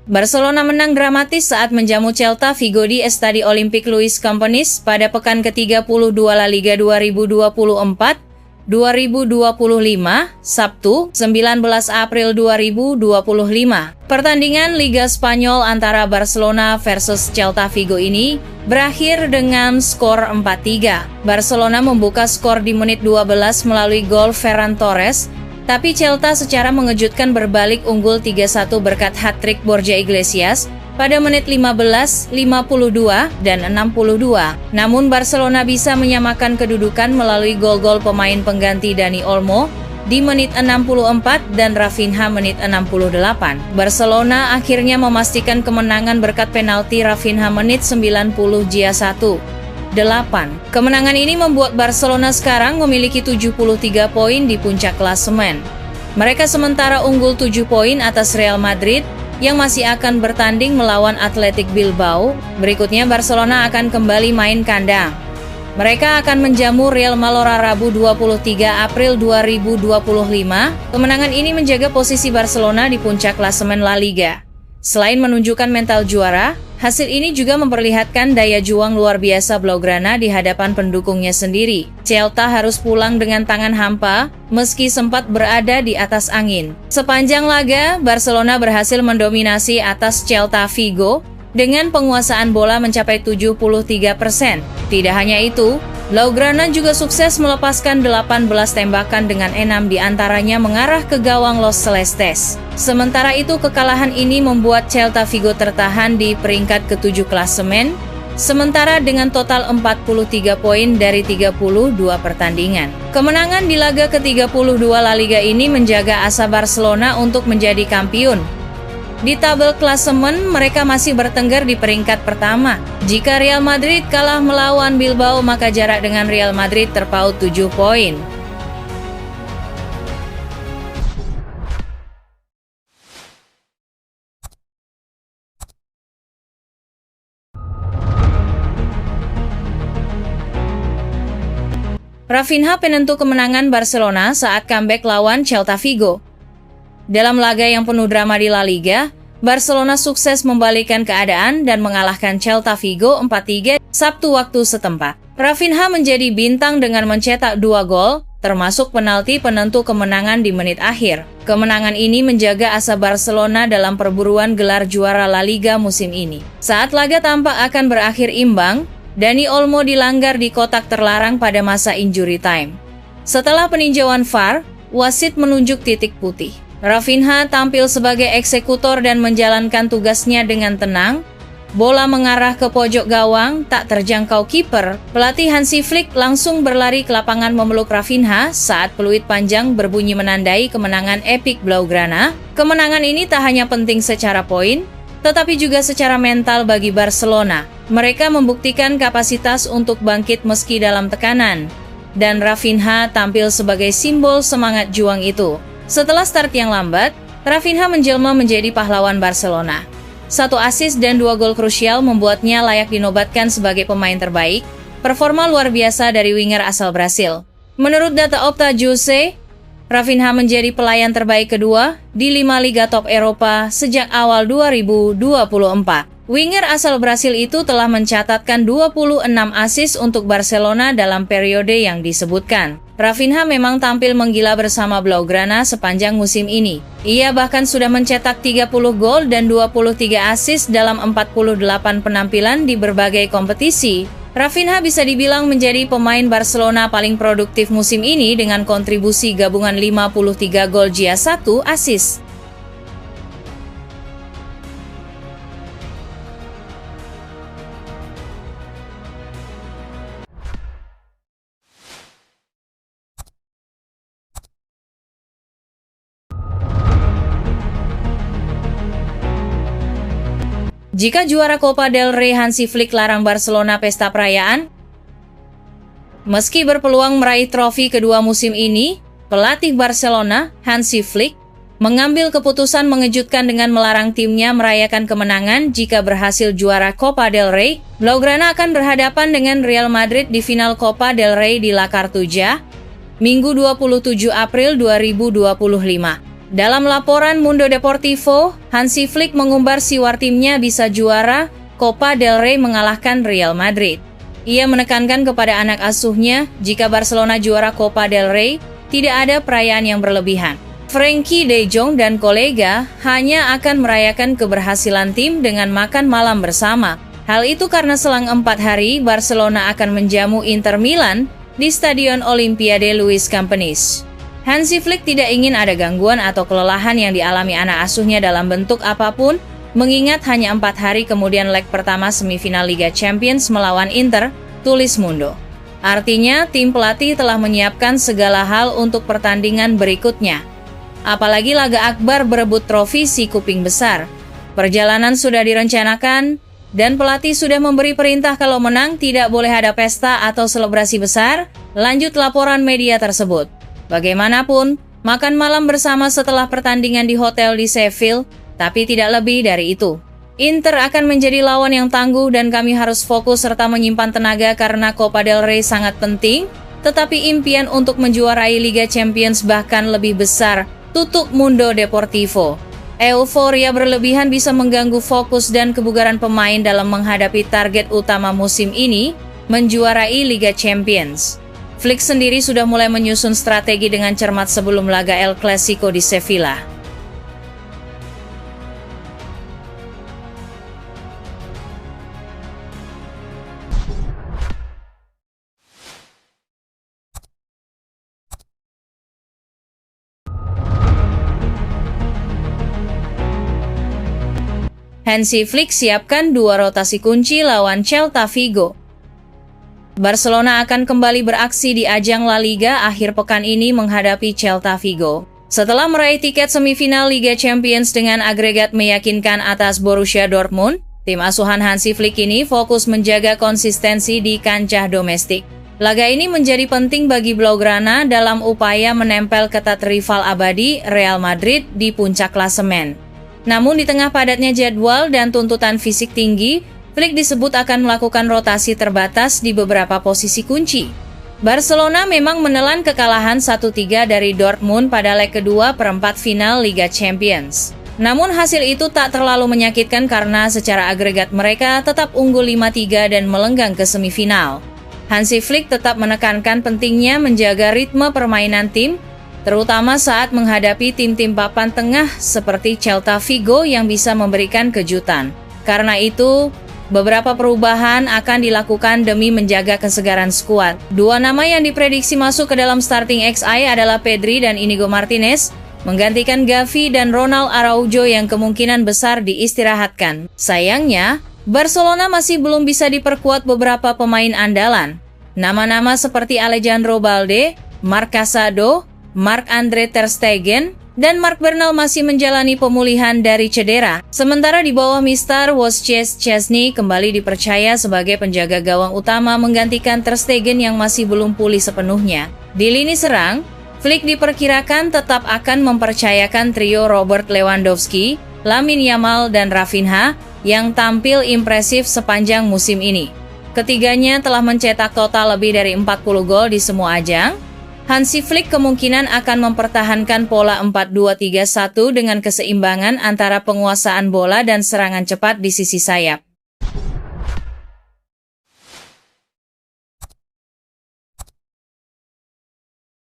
Barcelona menang dramatis saat menjamu Celta Vigo di Estadi Olímpic Luis Companys pada pekan ke-32 La Liga 2024-2025, Sabtu, 19 April 2025. Pertandingan Liga Spanyol antara Barcelona versus Celta Vigo ini berakhir dengan skor 4-3. Barcelona membuka skor di menit 12 melalui gol Ferran Torres, tapi Celta secara mengejutkan berbalik unggul 3-1 berkat hat-trick Borja Iglesias pada menit 15, 52, dan 62. Namun Barcelona bisa menyamakan kedudukan melalui gol-gol pemain pengganti Dani Olmo di menit 64 dan Rafinha menit 68. Barcelona akhirnya memastikan kemenangan berkat penalti Rafinha menit 90 Gia 1. 8. Kemenangan ini membuat Barcelona sekarang memiliki 73 poin di puncak klasemen. Mereka sementara unggul 7 poin atas Real Madrid yang masih akan bertanding melawan Athletic Bilbao. Berikutnya Barcelona akan kembali main kandang. Mereka akan menjamu Real Mallorca Rabu 23 April 2025. Kemenangan ini menjaga posisi Barcelona di puncak klasemen La Liga. Selain menunjukkan mental juara, hasil ini juga memperlihatkan daya juang luar biasa Blaugrana di hadapan pendukungnya sendiri. Celta harus pulang dengan tangan hampa, meski sempat berada di atas angin. Sepanjang laga, Barcelona berhasil mendominasi atas Celta Vigo dengan penguasaan bola mencapai 73%. Tidak hanya itu, Blaugrana juga sukses melepaskan 18 tembakan dengan 6 diantaranya mengarah ke gawang Los Celestes. Sementara itu, kekalahan ini membuat Celta Vigo tertahan di peringkat ke-7 klasemen, sementara dengan total 43 poin dari 32 pertandingan. Kemenangan di laga ke-32 La Liga ini menjaga asa Barcelona untuk menjadi kampiun. Di tabel klasemen, mereka masih bertengger di peringkat pertama. Jika Real Madrid kalah melawan Bilbao, maka jarak dengan Real Madrid terpaut 7 poin. Rafinha penentu kemenangan Barcelona saat comeback lawan Celta Vigo. Dalam laga yang penuh drama di La Liga, Barcelona sukses membalikkan keadaan dan mengalahkan Celta Vigo 4-3 Sabtu waktu setempat. Rafinha menjadi bintang dengan mencetak 2 gol, termasuk penalti penentu kemenangan di menit akhir. Kemenangan ini menjaga asa Barcelona dalam perburuan gelar juara La Liga musim ini. Saat laga tampak akan berakhir imbang, Dani Olmo dilanggar di kotak terlarang pada masa injury time. Setelah peninjauan VAR, wasit menunjuk titik putih. Rafinha tampil sebagai eksekutor dan menjalankan tugasnya dengan tenang. Bola mengarah ke pojok gawang, tak terjangkau kiper. Pelatih Hansi Flick langsung berlari ke lapangan memeluk Rafinha saat peluit panjang berbunyi menandai kemenangan epik Blaugrana. Kemenangan ini tak hanya penting secara poin, tetapi juga secara mental bagi Barcelona. Mereka membuktikan kapasitas untuk bangkit meski dalam tekanan. Dan Rafinha tampil sebagai simbol semangat juang itu. Setelah start yang lambat, Rafinha menjelma menjadi pahlawan Barcelona. 1 assist dan 2 gol krusial membuatnya layak dinobatkan sebagai pemain terbaik. Performa luar biasa dari winger asal Brasil. Menurut data Opta Jose, Rafinha menjadi pelayan terbaik kedua di 5 liga top Eropa sejak awal 2024. Winger asal Brasil itu telah mencatatkan 26 assist untuk Barcelona dalam periode yang disebutkan. Rafinha memang tampil menggila bersama Blaugrana sepanjang musim ini. Ia bahkan sudah mencetak 30 gol dan 23 assist dalam 48 penampilan di berbagai kompetisi. Rafinha bisa dibilang menjadi pemain Barcelona paling produktif musim ini dengan kontribusi gabungan 53 gol Gia 1 assist. Jika juara Copa del Rey, Hansi Flick larang Barcelona pesta perayaan. Meski berpeluang meraih trofi kedua musim ini, pelatih Barcelona, Hansi Flick, mengambil keputusan mengejutkan dengan melarang timnya merayakan kemenangan jika berhasil juara Copa del Rey. Blaugrana akan berhadapan dengan Real Madrid di final Copa del Rey di La Cartuja, Minggu 27 April 2025. Dalam laporan Mundo Deportivo, Hansi Flick mengumbar siwar timnya bisa juara Copa del Rey mengalahkan Real Madrid. Ia menekankan kepada anak asuhnya, jika Barcelona juara Copa del Rey, tidak ada perayaan yang berlebihan. Frenkie de Jong dan kolega hanya akan merayakan keberhasilan tim dengan makan malam bersama. Hal itu karena selang 4 hari, Barcelona akan menjamu Inter Milan di Stadion Olimpiade Luis Companys. Hansi Flick tidak ingin ada gangguan atau kelelahan yang dialami anak asuhnya dalam bentuk apapun, mengingat hanya 4 hari kemudian leg pertama semifinal Liga Champions melawan Inter, tulis Mundo. Artinya, tim pelatih telah menyiapkan segala hal untuk pertandingan berikutnya. Apalagi laga akbar berebut trofi si kuping besar. Perjalanan sudah direncanakan, dan pelatih sudah memberi perintah kalau menang tidak boleh ada pesta atau selebrasi besar, lanjut laporan media tersebut. Bagaimanapun, makan malam bersama setelah pertandingan di hotel di Seville, tapi tidak lebih dari itu. Inter akan menjadi lawan yang tangguh dan kami harus fokus serta menyimpan tenaga karena Copa del Rey sangat penting, tetapi impian untuk menjuarai Liga Champions bahkan lebih besar, tutup Mundo Deportivo. Euforia berlebihan bisa mengganggu fokus dan kebugaran pemain dalam menghadapi target utama musim ini, menjuarai Liga Champions. Flick sendiri sudah mulai menyusun strategi dengan cermat sebelum laga El Clasico di Sevilla. Hansi Flick siapkan 2 rotasi kunci lawan Celta Vigo. Barcelona akan kembali beraksi di ajang La Liga akhir pekan ini menghadapi Celta Vigo. Setelah meraih tiket semifinal Liga Champions dengan agregat meyakinkan atas Borussia Dortmund, tim asuhan Hansi Flick ini fokus menjaga konsistensi di kancah domestik. Laga ini menjadi penting bagi Blaugrana dalam upaya menempel ketat rival abadi Real Madrid di puncak klasemen. Namun di tengah padatnya jadwal dan tuntutan fisik tinggi, Flick disebut akan melakukan rotasi terbatas di beberapa posisi kunci. Barcelona memang menelan kekalahan 1-3 dari Dortmund pada leg kedua perempat final Liga Champions. Namun hasil itu tak terlalu menyakitkan karena secara agregat mereka tetap unggul 5-3 dan melenggang ke semifinal. Hansi Flick tetap menekankan pentingnya menjaga ritme permainan tim, terutama saat menghadapi tim-tim papan tengah seperti Celta Vigo yang bisa memberikan kejutan. Karena itu, beberapa perubahan akan dilakukan demi menjaga kesegaran skuad. 2 nama yang diprediksi masuk ke dalam starting XI adalah Pedri dan Inigo Martinez, menggantikan Gavi dan Ronald Araujo yang kemungkinan besar diistirahatkan. Sayangnya, Barcelona masih belum bisa diperkuat beberapa pemain andalan. Nama-nama seperti Alejandro Balde, Marc Casado, Marc-Andre ter Stegen, dan Marc Bernal masih menjalani pemulihan dari cedera. Sementara di bawah Mister Wojciech Szczesny kembali dipercaya sebagai penjaga gawang utama menggantikan ter Stegen yang masih belum pulih sepenuhnya. Di lini serang, Flick diperkirakan tetap akan mempercayakan trio Robert Lewandowski, Lamine Yamal, dan Rafinha yang tampil impresif sepanjang musim ini. Ketiganya telah mencetak total lebih dari 40 gol di semua ajang. Hansi Flick kemungkinan akan mempertahankan pola 4-2-3-1 dengan keseimbangan antara penguasaan bola dan serangan cepat di sisi sayap.